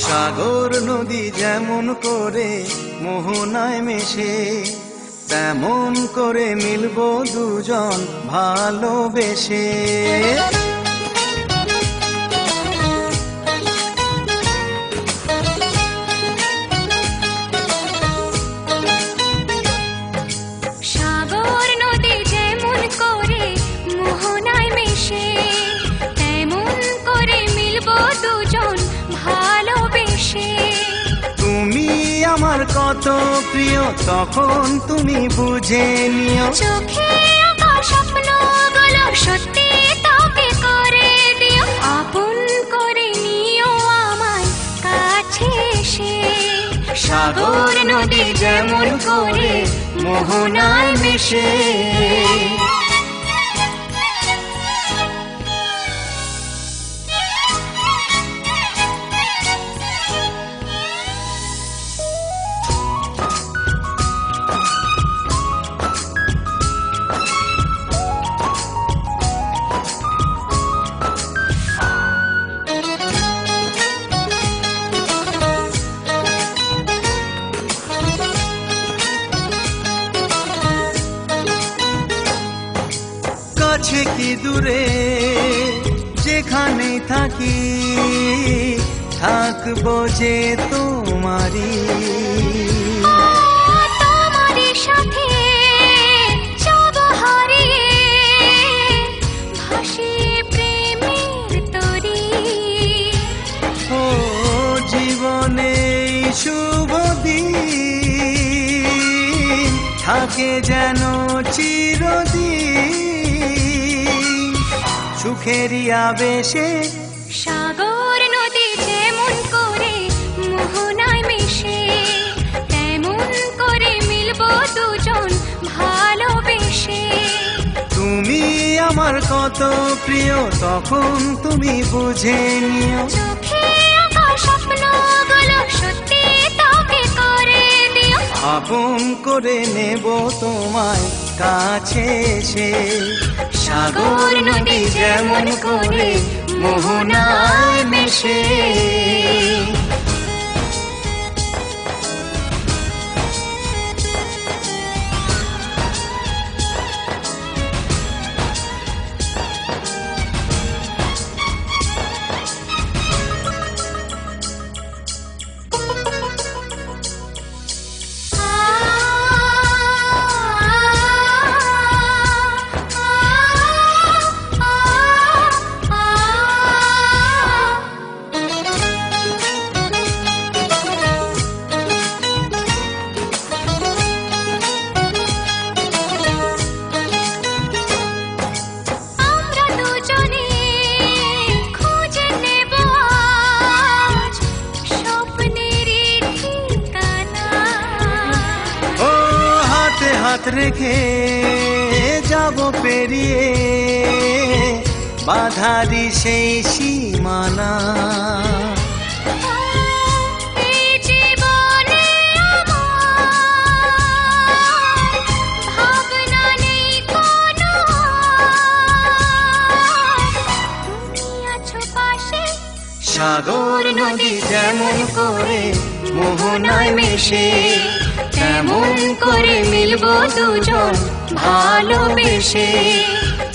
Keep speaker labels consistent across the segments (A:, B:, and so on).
A: সাগর নদী যেমন করে মোহনায় মেশে, তেমন করে মিলবো দুজন ভালোবেসে।
B: সাগর নদী যেমন করে মোহনায় মেশে, তেমন করে মিলবো দুজন ভালোবেসে।
A: তুমি আমার কত প্রিয় তখন তুমি বুঝে নিও,
B: চোখে আঁকা স্বপ্নগুলো সত্যি তোকে করে দিও। আপন করে নিও আমায় কাছে এসে।
A: সাগর নদী যেমন করে মোহনায় মেশে। কাছে কি দূরে যেখানে থাকি, থাকবো যে তোমারি।
B: তোমারই সাথে যাব হারিয়ে, ভাসিয়ে প্রেমের তরী।
A: ও জীবনে শুভ দিন থাকে যেন চিরদিন, সুখেরই আবেশে।
B: সাগর নদী যেমন করে মোহনায় মেশে, তেমন করে মিলবো দুজন ভালোবেসে।
A: তুমি আমার কত প্রিয় তখন তুমি বুঝে নিও,
B: চোখে আঁকা স্বপ্নগুলো সত্যি তোকে করে দিও।
A: আপন করে নেব তোমায় কাছে এসে। সাগর নদী যেমন করে মোহনায় মেশে। হাত রেখে যাব পেরিয়ে বাধারি সেই সীমানা। সাগর নদী যেমন করে মোহনায় মেশে, তেমন করে মিলবো দুজন ভালোবেসে।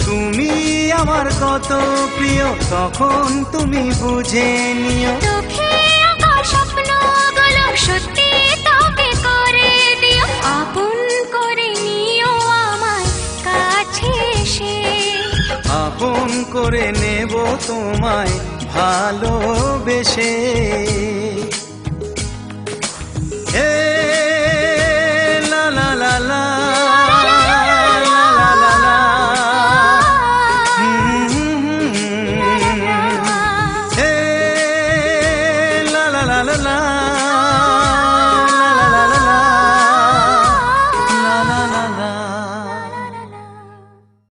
A: তুমি আমার কত প্রিয় তখন তুমি বুঝে নিও,
B: চোখে আঁকা স্বপ্নগুলো সত্যি তোকে করে দিও। আপন করে নিও আমায় কাছে এসে।
A: আপন করে নেব তোমায় ভালোবেসে।